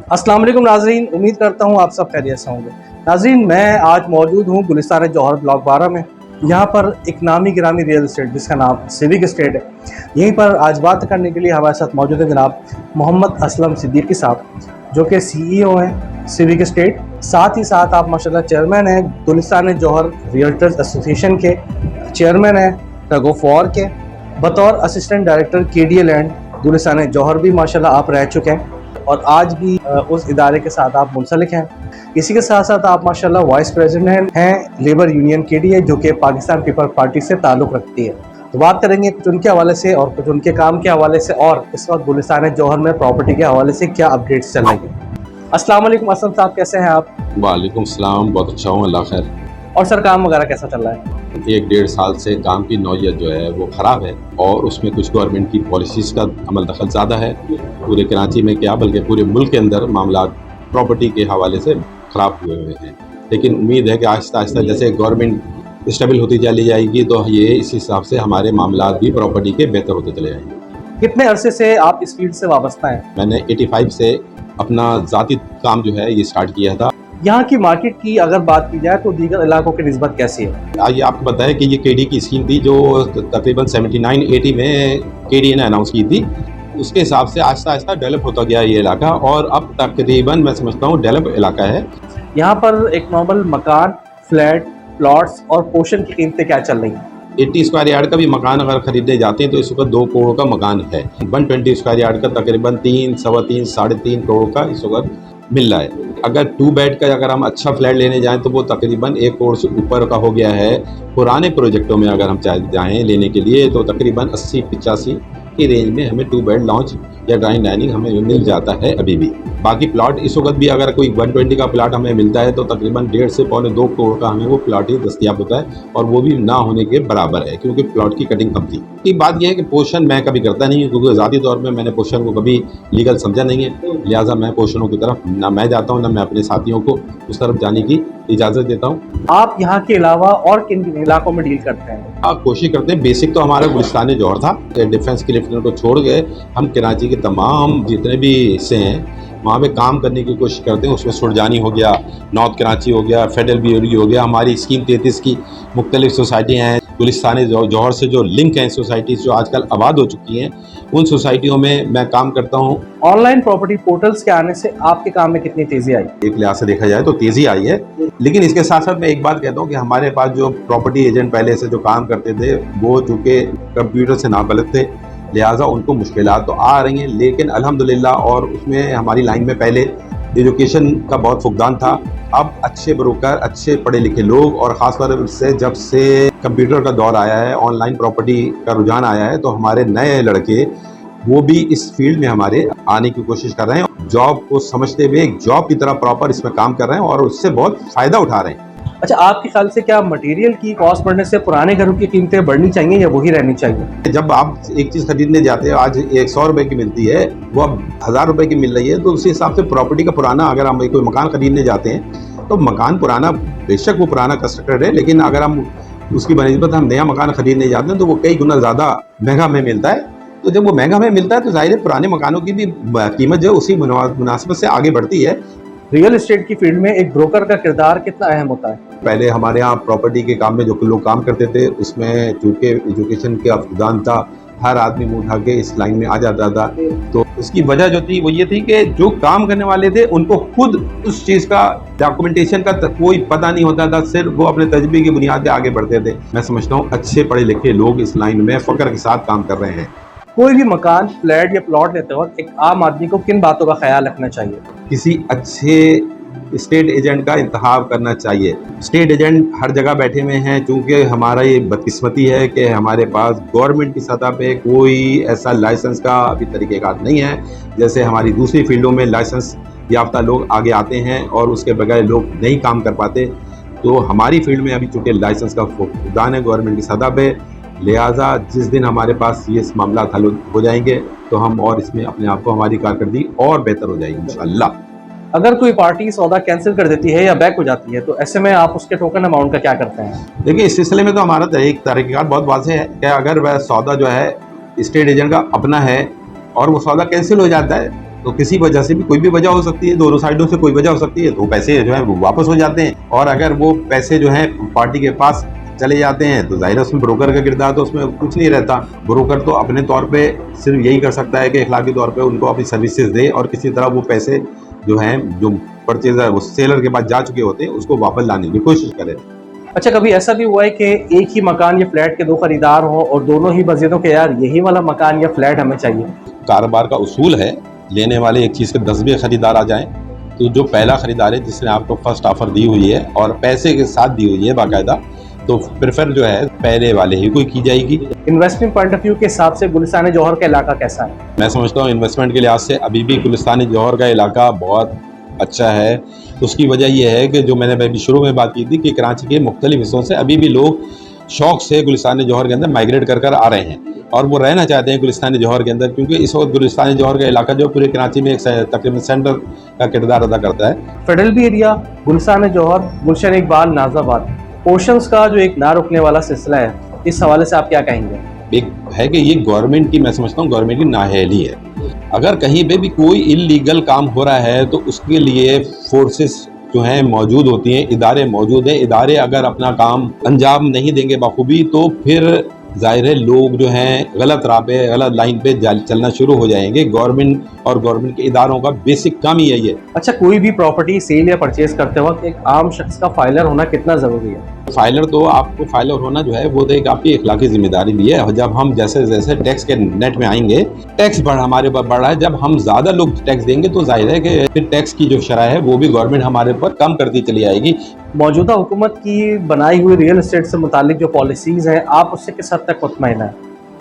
अस्सलाम वालेकुम नाज़रीन, उम्मीद करता हूँ आप सब खैरियत से होंगे। नाज़रीन, मैं आज मौजूद हूँ गुलिस्तान जौहर ब्लॉक 12 में। यहाँ पर एक नामी गिरामी रियल इस्टेट जिसका नाम सिविक एस्टेट है। यहीं पर आज बात करने के लिए हमारे साथ मौजूद है जनाब मोहम्मद असलम सिद्दीकी साहब, जो कि CEO हैं सिविक एस्टेट। साथ ही साथ आप माशाल्लाह चेयरमैन हैं गुलिस्तान जौहर रियल्टर्स एसोसिएशन के, चेयरमैन हैं टग ऑफ वॉर के, बतौर assistant director KDA land Gulistan जौहर भी माशाल्लाह आप रह चुके हैं और आज भी उस इदारे के साथ आप मुंसलिक हैं। इसी के साथ साथ आप माशाल्लाह वाइस प्रेसिडेंट हैं लेबर यूनियन KDA, जो कि पाकिस्तान पीपल पार्टी से ताल्लुक़ रखती है। तो बात करेंगे कुछ उनके हवाले से और कुछ उनके काम के हवाले से, और इस वक्त गुलिस्तान जौहर में प्रॉपर्टी के हवाले से क्या अपडेट्स चल रही हैं। अस्सलाम वालेकुम असलम साहब, कैसे हैं आप? वालेकुम सलाम, बहुत अच्छा हूँ, अल्लाह खैर। और सर काम वगैरह कैसा चल रहा है? 1-1.5 साल से काम की नौयत जो है वो ख़राब है और उसमें कुछ गवर्नमेंट की पॉलिसीज़ का अमल दखल ज़्यादा है। पूरे कराची में क्या बल्कि पूरे मुल्क के अंदर मामला प्रॉपर्टी के हवाले से ख़राब हुए हुए हैं। लेकिन उम्मीद है कि आहिस्ता आहिस्ता जैसे गवर्नमेंट स्टेबल होती चली जाएगी तो ये इस हिसाब से हमारे मामला भी प्रॉपर्टी के बेहतर होते चले जाएंगे। कितने अरसे से आप इस फील्ड से वाबस्ता हैं? मैंने 85 से अपना ज़ाती काम जो है ये स्टार्ट किया था। यहाँ की मार्केट की अगर बात की जाए तो दीगर इलाकों की निस्बत कैसी है? आइए आपको बताया कि ये KDA की स्कीम थी जो तकरीबन 79-80 में KDA ने अनाउंस की थी। उसके हिसाब से आहिस्ता आहिस्ता डेवलप होता गया ये इलाका और अब तकरीबन मैं समझता हूँ डेवलप इलाका है। यहाँ पर एक नॉर्मल मकान, फ्लैट, प्लॉट्स और पोर्शन की कीमतें क्या चल रही हैं? 80 स्क्वायर यार्ड का भी मकान अगर खरीदने जाते हैं तो इस वक्त 2 करोड़ का मकान है। 120 स्क्वायर यार्ड का तकरीबन 3, सवा 3, साढ़े 3 करोड़ का इस वक्त मिल रहा है। अगर 2 बेड का अगर हम अच्छा फ्लैट लेने जाएं तो वो तकरीबन 1 करोड़ से ऊपर का हो गया है। पुराने प्रोजेक्टों में अगर हम जाएँ लेने के लिए तो तकरीबन 80-85 की रेंज में हमें 2 बेड लॉन्च या ड्राइंग डाइनिंग हमें मिल जाता है अभी भी। बाकी प्लॉट इस वक्त भी अगर कोई 120 का प्लॉट हमें मिलता है तो तकरीबन 1.5 से पौने 2 करोड़ का हमें वो प्लॉट ही दस्तियाब होता है और वो भी ना होने के बराबर है क्योंकि प्लॉट की कटिंग कम थी। की बात यह है कि पोर्शन मैं कभी करता नहीं हूँ क्योंकि ज़ाती तौर पर मैंने पोर्शन को कभी लीगल समझा नहीं है, लिहाजा मैं पोर्शनों की तरफ ना मैं जाता हूँ ना मैं अपने साथियों को उस तरफ जाने की इजाज़त देता हूँ। आप यहाँ के अलावा और किन किन इलाकों में डील करते हैं? आप कोशिश करते हैं, बेसिक तो हमारा गुलिस्तान जौहर था। डिफेंस के लिफ्ट को छोड़ गए हम कराची के तमाम जितने भी हिस्से हैं वहाँ पे काम करने की कोशिश करते हैं। उसमें सुरजानी हो गया, नॉर्थ कराची हो गया, फेडरल ब्यूरी हो गया, हमारी स्कीम 33 की मुख्तलिफ सोसाइटियाँ हैं गुलिस्तान जौहर से जो लिंक हैं सोसाइटीज़ जो आजकल आबाद हो चुकी हैं उन सोसाइटियों में मैं काम करता हूँ। ऑनलाइन प्रॉपर्टी पोर्टल्स के आने से आपके काम में कितनी तेज़ी आई? एक लिहाज से देखा जाए तो तेज़ी आई है, लेकिन इसके साथ साथ मैं एक बात कहता हूँ कि हमारे पास जो प्रॉपर्टी एजेंट पहले से जो काम करते थे वो चूँकि कंप्यूटर से नाबलद थे लिहाजा उनको मुश्किलात तो आ रही हैं, लेकिन अल्हम्दुलिल्लाह और उसमें हमारी लाइन में पहले एजुकेशन का बहुत फुकदान था। अब अच्छे ब्रोकर, अच्छे पढ़े लिखे लोग और ख़ास तौर से जब से कंप्यूटर का दौर आया है, ऑनलाइन प्रॉपर्टी का रुझान आया है तो हमारे नए लड़के वो भी इस फील्ड में हमारे आने की कोशिश कर रहे हैं। जॉब को समझते हुए एक जॉब की तरह प्रॉपर इसमें काम कर रहे हैं और उससे बहुत फ़ायदा उठा रहे हैं। अच्छा, आपके ख्याल से क्या मटेरियल की कॉस्ट बढ़ने से पुराने घरों की कीमतें बढ़नी चाहिए या वही रहनी चाहिए? जब आप एक चीज़ खरीदने जाते हैं आज 100 रुपए की मिलती है वो अब 1000 रुपए की मिल रही है तो उसी हिसाब से प्रॉपर्टी का पुराना अगर हम कोई मकान खरीदने जाते हैं तो मकान पुराना बेशक वो पुराना कंस्ट्रक्टेड है, लेकिन अगर हम उसकी बनिस्बत हम नया मकान खरीदने जाते हैं तो वो कई गुना ज़्यादा महंगा हमें मिलता है। तो जब वो महंगा हमें मिलता है तो जाहिर है पुराने मकानों की भी कीमत जो उसी मुनासिबत से आगे बढ़ती है। रियल एस्टेट की फील्ड में एक ब्रोकर का किरदार कितना अहम होता है? पहले हमारे यहाँ प्रॉपर्टी के काम में जो लोग काम करते थे उसमें चूँकि एजुकेशन का फुकदान था, हर आदमी मुँह उठा के इस लाइन में आ जाता था। तो उसकी वजह जो थी वो ये थी कि जो काम करने वाले थे उनको खुद उस चीज़ का डॉक्यूमेंटेशन का कोई पता नहीं होता था, सिर्फ वो अपने तजर्बे की बुनियाद पे आगे बढ़ते थे। मैं समझता हूँ अच्छे पढ़े लिखे लोग इस लाइन में फ़ख्र के साथ काम कर रहे हैं। कोई भी मकान, फ्लैट या प्लॉट लेते वक्त एक आम आदमी को किन बातों का ख्याल रखना चाहिए? किसी अच्छे स्टेट एजेंट का इंतखाब करना चाहिए। स्टेट एजेंट हर जगह बैठे हुए हैं, चूँकि हमारा ये बदकिस्मती है कि हमारे पास गवर्नमेंट की सतह पे कोई ऐसा लाइसेंस का अभी तरीक़ेकार नहीं है। जैसे हमारी दूसरी फील्डों में लाइसेंस याफ्ता लोग आगे आते हैं और उसके बगैर लोग नहीं काम कर पाते, तो हमारी फील्ड में अभी चूँकि लाइसेंस का फुकदान है गवर्नमेंट की सतह पे, लिहाजा जिस दिन हमारे पास ये मामला हल हो जाएंगे तो हम और इसमें अपने आप को हमारी कारकर्दगी और बेहतर हो जाएगी इंशाअल्लाह। अगर कोई पार्टी सौदा कैंसिल कर देती है या बैक हो जाती है तो ऐसे में आप उसके टोकन अमाउंट का क्या करते हैं? देखिए इस सिलसिले में तो हमारा एक तरीक़ाकार बहुत वाज़ेह है कि अगर वह सौदा जो है स्टेट एजेंट का अपना है और वो सौदा कैंसिल हो जाता है तो किसी वजह से भी कोई भी वजह हो सकती है, दोनों साइडों से कोई वजह हो सकती है, तो पैसे जो है वो वापस हो जाते हैं। और अगर वो पैसे जो है पार्टी के पास चले जाते हैं तो जाहिर है उसमें ब्रोकर का किरदार तो उसमें कुछ नहीं रहता। ब्रोकर तो अपने तौर पे सिर्फ यही कर सकता है कि इखलाकी तौर पे उनको अपनी सर्विसेज दे और किसी तरह वो पैसे जो हैं जो परचेजर वो सेलर के पास जा चुके होते हैं उसको वापस लाने की कोशिश करे। अच्छा, कभी ऐसा भी हुआ है कि एक ही मकान या फ्लैट के दो खरीदार हों और दोनों ही बजीरों के यार यही वाला मकान या फ्लैट हमें चाहिए? कारोबार का उसूल है, लेने वाले एक चीज़ के 10 भी खरीदार आ जाएं तो जो पहला खरीदार है जिसने आपको फर्स्ट ऑफर दी हुई है और पैसे के साथ दी हुई है बाकायदा, तो प्रेफर जो है पहले वाले ही कोई की जाएगी। इन्वेस्टमेंट पॉइंट ऑफ व्यू के हिसाब से गुलिस्तान जौहर का इलाका कैसा है? मैं समझता हूँ इन्वेस्टमेंट के लिहाज से अभी भी गुलिस्तान जौहर का इलाका बहुत अच्छा है। उसकी वजह यह है कि जो मैंने अभी शुरू में बात की थी कि कराची के मुख्तलिफ हिस्सों से अभी भी लोग शौक़ से गुलिस्तान जौहर के अंदर माइग्रेट कर आ रहे हैं और वो रहना चाहते हैं गुलिस्तान जौहर के अंदर, क्योंकि इस वक्त गुलिस्तान जौहर का इलाका जो पूरे कराची में एक तकरीबन सेंटर का किरदार अदा करता है। फेडरल बी एरिया, गुलिस्तान जौहर, गुलशन इकबाल, नाज़ाबाद, पोर्शंस का जो एक ना रुकने वाला सिलसिला है, इस हवाले से आप क्या कहेंगे? एक है कि ये गवर्नमेंट की, मैं समझता हूँ गवर्नमेंट की नाअहली है। अगर कहीं पे भी कोई इल्लीगल काम हो रहा है तो उसके लिए फोर्सेस जो हैं मौजूद होती हैं, इदारे मौजूद हैं। इदारे अगर अपना काम अंजाम नहीं देंगे बखूबी तो फिर ज़ाहिर है लोग जो हैं गलत राह पे, गलत लाइन पे चलना शुरू हो जाएंगे। गवर्नमेंट और गवर्नमेंट के इदारों का बेसिक काम ही यही है। अच्छा, कोई भी प्रॉपर्टी सेल या परचेज करते वक्त एक आम शख्स का फाइलर होना कितना ज़रूरी है? फाइलर तो आपको फाइलर होना जो है वो तो एक आपकी इखलाकी जिम्मेदारी भी है। जब हम जैसे जैसे टैक्स के नेट में आएंगे, टैक्स हमारे ऊपर बढ़ रहा है, जब हम ज़्यादा लोग टैक्स देंगे तो जाहिर है कि फिर टैक्स की जो शरह है वो भी गवर्नमेंट हमारे ऊपर कम करती चली आएगी। मौजूदा हुकूमत की बनाई हुई रियल एस्टेट से मुतालिक जो पॉलिसीज़ हैं, आप उससे किस हद तक मुतमईन हैं?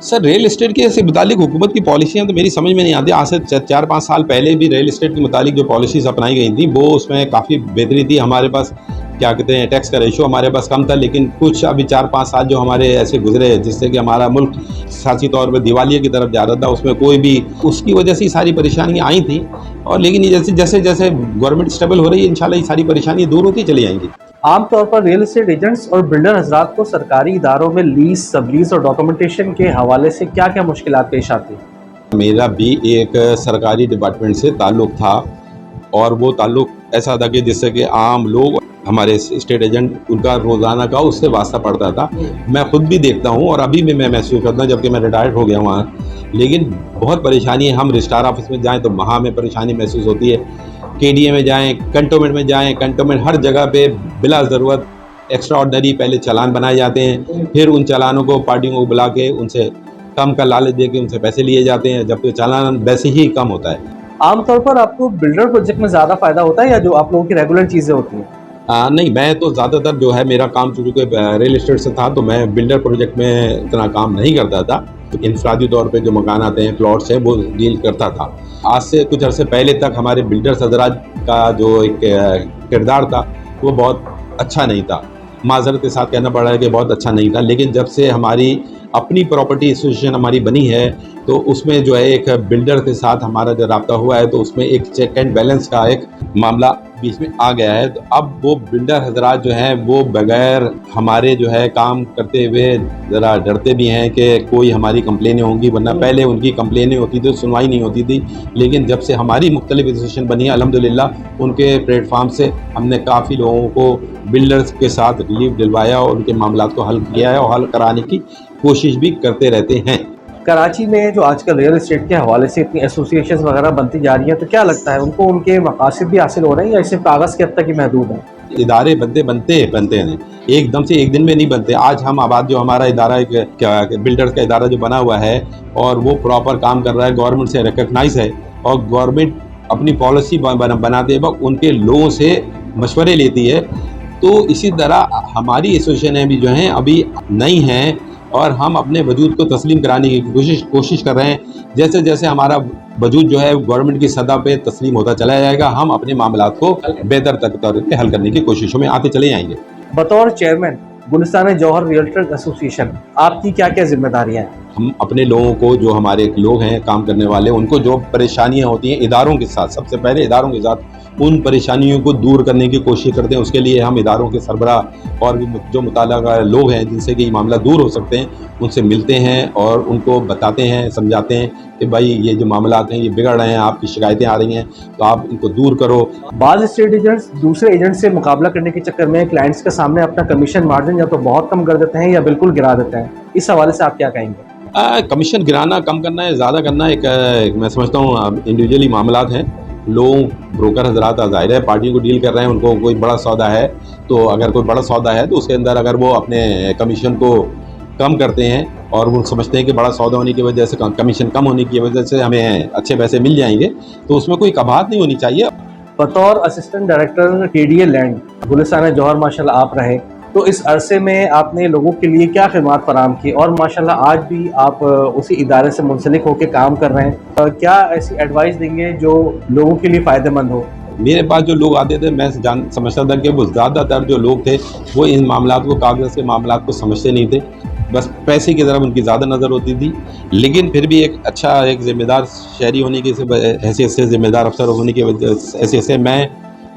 सर, रियल इस्टेट के से मुतालिक हुकूमत की पॉलिसियाँ तो मेरी समझ में नहीं आती। आज से 4-5 साल पहले भी रियल इस्टेट के मुतालिक जो पॉलिसीज़ अपनाई गई थी वो उसमें काफ़ी बेहतरी थी। हमारे पास क्या कहते हैं टैक्स का रेशो हमारे पास कम था, लेकिन कुछ अभी 4-5 साल जो हमारे ऐसे गुजरे जिससे कि हमारा मुल्क सियासी तौर पर दिवालिया की तरफ जा रहा था, उसमें कोई भी उसकी वजह से सारी परेशानियाँ आई थी। और लेकिन जैसे जैसे गवर्नमेंट स्टेबल हो रही है इंशाल्लाह ये सारी परेशानियाँ दूर होती चली आएंगी। आमतौर पर रियल एस्टेट एजेंट्स और बिल्डर हजरात को सरकारी इदारों में लीज, सबलीज और डॉक्यूमेंटेशन के हवाले से क्या क्या मुश्किलात पेश आती हैं? मेरा भी एक सरकारी डिपार्टमेंट से ताल्लुक़ था और वो ताल्लुक़ ऐसा था कि जिससे कि आम लोग, हमारे स्टेट एजेंट, उनका रोज़ाना का उससे वास्ता पड़ता था। मैं ख़ुद भी देखता हूँ और अभी भी मैं महसूस करता हूँ जबकि मैं रिटायर्ड हो गया वहाँ, लेकिन बहुत परेशानी है। हम रजिस्ट्रार ऑफिस में जाएँ तो वहाँ हमें परेशानी महसूस होती है, KDA में जाएँ, कंटोनमेंट में जाएँ, कंटोनमेंट हर जगह पे बिला ज़रूरत एक्स्ट्रा ऑर्डनरी पहले चालान बनाए जाते हैं, फिर उन चालानों को पार्टियों को बुला के उनसे कम का लालच दे के उनसे पैसे लिए जाते हैं, जबकि चालान वैसे ही कम होता है। आमतौर पर आपको बिल्डर प्रोजेक्ट में ज़्यादा फ़ायदा होता है या जो आप लोगों की रेगुलर चीज़ें होती हैं? नहीं, मैं तो ज़्यादातर जो है मेरा काम चूँकि रियल इस्टेट से था तो मैं बिल्डर प्रोजेक्ट में इतना काम नहीं करता था। इंफरादी तौर पे जो मकान आते हैं, प्लॉट्स हैं, वो डील करता था। आज से कुछ अर्से पहले तक हमारे बिल्डर्स हज़रात का जो एक किरदार था वो बहुत अच्छा नहीं था। माज़रत के साथ कहना पड़ रहा है कि बहुत अच्छा नहीं था, लेकिन जब से हमारी अपनी प्रॉपर्टी एसोसिएशन हमारी बनी है तो उसमें जो है एक बिल्डर के साथ हमारा जो राब्ता हुआ है तो उसमें एक चेक एंड बैलेंस का एक मामला बीच में आ गया है। तो अब वो बिल्डर हजरात जो हैं वो बगैर हमारे जो है काम करते हुए ज़रा डरते भी हैं कि कोई हमारी कंप्लेनें होंगी, वरना पहले उनकी कंप्लेनें होती थी, सुनवाई नहीं होती थी। लेकिन जब से हमारी मुख्तलिफ एसोसिएशन बनी है अल्हम्दुलिल्लाह उनके प्लेटफार्म से हमने काफ़ी लोगों को बिल्डर्स के साथ रिलीफ दिलवाया और उनके मामलों को हल किया है और हल कराने की कोशिश भी करते रहते हैं। कराची में जो आजकल रियल एस्टेट के हवाले से इतनी एसोसिएशन वगैरह बनती जा रही हैं, तो क्या लगता है उनको उनके मकासद भी हासिल हो रहे हैं या सिर्फ कागज़ के हद तक ही महदूद हैं? इदारे बनते हैं, एकदम से एक दिन में नहीं बनते। आज हम आबाद जो हमारा इदारा एक बिल्डर्स का इदारा जो बना हुआ है और वो प्रॉपर काम कर रहा है, गवर्नमेंट से रिकगनाइज है और गवर्नमेंट अपनी पॉलिसी बनाते वक्त उनके लोगों से मशवरे लेती है। तो इसी तरह हमारी एसोसिएशनें भी जो हैं अभी नई हैं और हम अपने वजूद को तस्लीम कराने की कोशिश कर रहे हैं। जैसे जैसे हमारा वजूद जो है गवर्नमेंट की सतह पे तस्लीम होता चला जाएगा, हम अपने मामलात को बेहतर तौर पे हल करने की कोशिशों में आते चले जाएंगे। बतौर चेयरमैन गुलिस्तान जौहर रियल्टर एसोसिएशन आपकी क्या क्या जिम्मेदारियाँ हैं? हम अपने लोगों को, जो हमारे लोग हैं काम करने वाले, उनको जो परेशानियाँ होती हैं इदारों के साथ, सबसे पहले इदारों के साथ उन परेशानियों को दूर करने की कोशिश करते हैं। उसके लिए हम इदारों के सरबराह और भी जो मुताल्लिक़ लोग हैं जिनसे कि ये मामला दूर हो सकते हैं, उनसे मिलते हैं और उनको बताते हैं, समझाते हैं कि भाई ये जो मामलात हैं ये बिगड़ रहे हैं, आपकी शिकायतें आ रही हैं तो आप इनको दूर करो। बाज़ एस्टेट एजेंट्स दूसरे एजेंट से मुकाबला करने के चक्कर में क्लाइंट्स के सामने अपना कमीशन मार्जिन या तो बहुत कम कर देते हैं या बिल्कुल गिरा देते हैं। इस हवाले से आप क्या कहेंगे? कमीशन गिराना, कम करना है, ज़्यादा करना एक मैं समझता हूँ इंडिविजुअली मामलात हैं। लोग ब्रोकर हज़रात ज़ाहिर है पार्टी को डील कर रहे हैं, उनको कोई बड़ा सौदा है तो अगर कोई बड़ा सौदा है तो उसके अंदर अगर वो अपने कमीशन को कम करते हैं और वो समझते हैं कि बड़ा सौदा होने की वजह से कमीशन कम होने की वजह से हमें अच्छे पैसे मिल जाएंगे, तो उसमें कोई कबाहत नहीं होनी चाहिए। बतौर assistant director KDA land Gulistan जौहर माशाल्लाह आप रहे, तो इस अरसे में आपने लोगों के लिए क्या खिदमत फराम की और माशाल्लाह आज भी आप उसी इदारे से मुंसलिक होकर काम कर रहे हैं, क्या ऐसी एडवाइस देंगे जो लोगों के लिए फ़ायदेमंद हो? मेरे पास जो लोग आते थे मैं समझता था कि वो ज़्यादातर जो लोग थे वो इन मामलात को, कागज़ के मामलात को समझते नहीं थे, बस पैसे की तरफ उनकी ज़्यादा नज़र होती थी। लेकिन फिर भी एक अच्छा, एक ज़िम्मेदार शहरी होने की हैसियत से, ज़िम्मेदार अफसर होने की हैसियत से मैं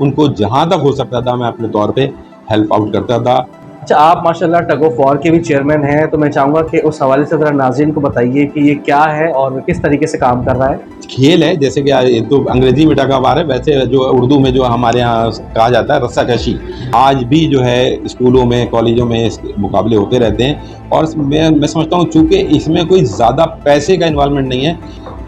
उनको जहाँ तक हो सकता था मैं अपने तौर पे हेल्प आउट करता था। अच्छा, आप माशाल्लाह टग ऑफ वॉर के भी चेयरमैन हैं, तो मैं चाहूँगा कि उस हवाले से ज़रा नाज़रीन को बताइए कि ये क्या है और किस तरीके से काम कर रहा है। खेल है, जैसे कि तो अंग्रेजी में टग ऑफ वॉर है, वैसे जो उर्दू में जो हमारे यहाँ कहा जाता है रस्साकशी। आज भी जो है स्कूलों में, कॉलेजों में इस मुकाबले होते रहते हैं और मैं समझता हूँ चूँकि इसमें कोई ज़्यादा पैसे का इन्वॉल्वमेंट नहीं है,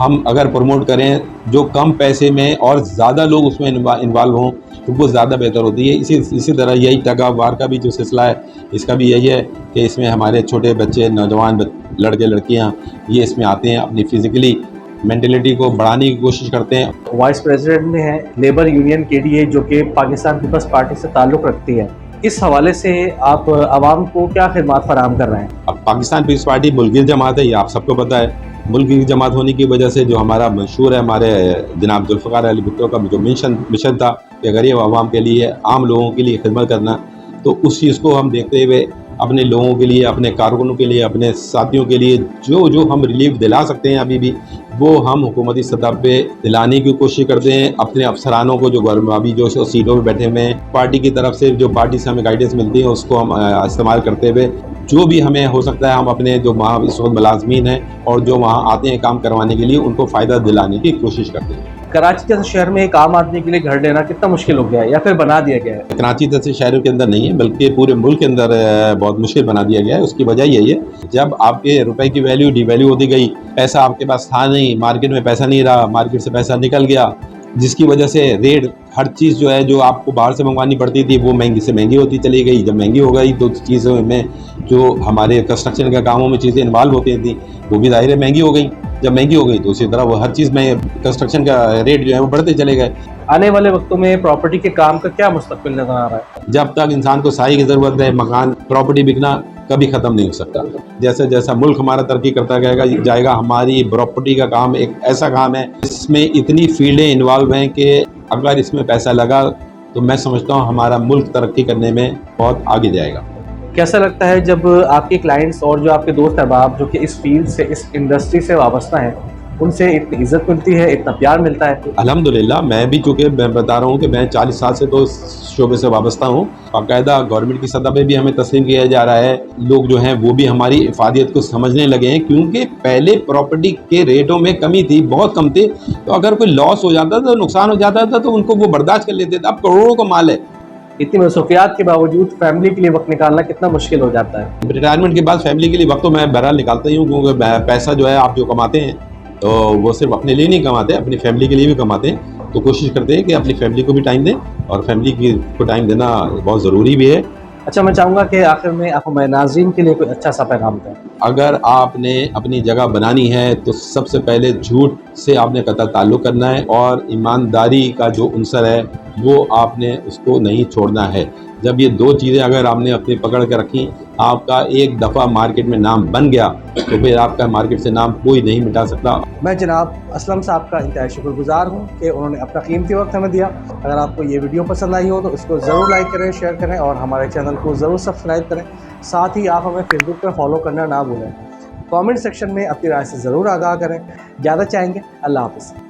हम अगर प्रमोट करें जो कम पैसे में और ज़्यादा लोग उसमें इन्वॉल्व हों तो वो ज़्यादा बेहतर होती है। इसी तरह यही टग ऑफ वॉर का भी जो सिलसिला है इसका भी यही है कि इसमें हमारे छोटे बच्चे, नौजवान लड़के लड़कियां ये इसमें आते हैं, अपनी फ़िज़िकली मेंटलिटी को बढ़ाने की कोशिश करते हैं। वाइस प्रेसिडेंट में है लेबर यूनियन KDA जो कि पाकिस्तान पीपल्स पार्टी से ताल्लुक़ रखती है, इस हवाले से आप आवाम को क्या खिदमत फराहम कर रहे हैं? अब पाकिस्तान पीपल्स पार्टी मुल्क की जमात है, ये आप सबको पता है। मुल्क की जमात होने की वजह से जो हमारा मंशूर है, हमारे जनाब जुल्फ़िकार अली भुट्टो का जो मिशन था कि गरीब आवाम के लिए, आम लोगों के लिए खिदमत करना, तो उस चीज़ को हम देखते हुए अपने लोगों के लिए, अपने कारकुनों के लिए, अपने साथियों के लिए जो हम रिलीफ दिला सकते हैं अभी भी, वो हम हुकूमती सतह पे दिलाने की कोशिश करते हैं। अपने अफसरानों को जो अभी जो सीटों पे बैठे हुए हैं, पार्टी की तरफ से जो पार्टी से हमें गाइडेंस मिलती है उसको हम इस्तेमाल करते हुए जो भी हमें हो सकता है हम अपने जो वहाँ इस वक्त मुलाजमीन हैं और जो वहाँ आते हैं काम करवाने के लिए उनको फ़ायदा दिलाने की कोशिश करते हैं। कराची जैसे शहर में एक आम आदमी के लिए घर लेना कितना मुश्किल हो गया है या फिर बना दिया गया है? कराची जैसे शहरों के अंदर नहीं है बल्कि पूरे मुल्क के अंदर बहुत मुश्किल बना दिया गया है। उसकी वजह यही है, जब आपके रुपए की वैल्यू डिवैल्यू होती गई, पैसा आपके पास था नहीं, मार्केट में पैसा नहीं रहा, मार्केट से पैसा निकल गया, जिसकी वजह से रेट हर चीज़ जो है जो आपको बाहर से मंगवानी पड़ती थी वो महंगी से महंगी होती चली गई। जब महंगी हो गई तो चीज़ों में जो हमारे कंस्ट्रक्शन के कामों में चीज़ें इन्वॉल्व होती थी वो भी ज़ाहिर है महंगी हो गई। जब महंगी हो गई तो उसी तरह वो हर चीज़ में कंस्ट्रक्शन का रेट जो है वो बढ़ते चले गए। आने वाले वक्तों में प्रॉपर्टी के काम का क्या मुस्तकबिल नजर आ रहा है? जब तक इंसान को साई की ज़रूरत है, मकान प्रॉपर्टी बिकना कभी ख़त्म नहीं हो सकता। जैसे जैसा मुल्क हमारा तरक्की करता जाएगा हमारी प्रॉपर्टी का काम एक ऐसा काम है इसमें इतनी फील्डें इन्वॉल्व हैं कि अगर इसमें पैसा लगा तो मैं समझता हूँ हमारा मुल्क तरक्की करने में बहुत आगे जाएगा। कैसा लगता है जब आपके क्लाइंट्स और जो आपके दोस्त अहबाब जो कि इस फील्ड से, इस इंडस्ट्री से वाबस्ता हैं, उनसे इतनी इज्जत मिलती है, इतना प्यार मिलता है? अल्हम्दुलिल्लाह, मैं भी चूँकि मैं बता रहा हूँ कि मैं 40 साल से तो इस शोबे से वाबस्ता हूँ। बाकायदा गवर्नमेंट की सतह पे भी हमें तस्लीम किया जा रहा है। लोग जो हैं वो भी हमारी इफादियत को समझने लगे हैं क्योंकि पहले प्रॉपर्टी के रेटों में कमी थी, बहुत कम थे, तो अगर कोई लॉस हो जाता था, नुकसान हो जाता था तो उनको वो बर्दाश्त कर लेते थे। अब करोड़ों का माल है। इतनी मसरूफियात के बावजूद फैमिली के लिए वक्त निकालना कितना मुश्किल हो जाता है? रिटायरमेंट के बाद फैमिली के लिए वक्त तो मैं बहरहाल निकालता ही हूँ क्योंकि पैसा जो है आप जो कमाते हैं तो वो सिर्फ अपने लिए नहीं कमाते, अपनी फैमिली के लिए भी कमाते हैं। तो कोशिश करते हैं कि अपनी फैमिली को भी टाइम दें और फैमिली को टाइम देना बहुत ज़रूरी भी है। अच्छा, मैं चाहूँगा कि आखिर में आप हमारे नाज़रीन के लिए कोई अच्छा सा पैगाम दें। अगर आपने अपनी जगह बनानी है तो सबसे पहले झूठ से आपने कतई ताल्लुक़ करना है और ईमानदारी का जो अंसर है वो आपने उसको नहीं छोड़ना है। जब ये दो चीज़ें अगर आपने अपनी पकड़ के रखी, आपका एक दफ़ा मार्केट में नाम बन गया तो फिर आपका मार्केट से नाम कोई नहीं मिटा सकता। मैं जनाब असलम साहब का इंतहाई शुक्रगुजार हूँ कि उन्होंने अपना कीमती वक्त हमें दिया। अगर आपको ये वीडियो पसंद आई हो तो इसको ज़रूर लाइक करें, शेयर करें और हमारे चैनल को ज़रूर सब्सक्राइब करें। साथ ही आप हमें फेसबुक पर फॉलो करना ना भूलें। कमेंट सेक्शन में अपनी राय से ज़रूर आगाह करें। ज़्यादा चाहेंगे। अल्लाह हाफ़िज़।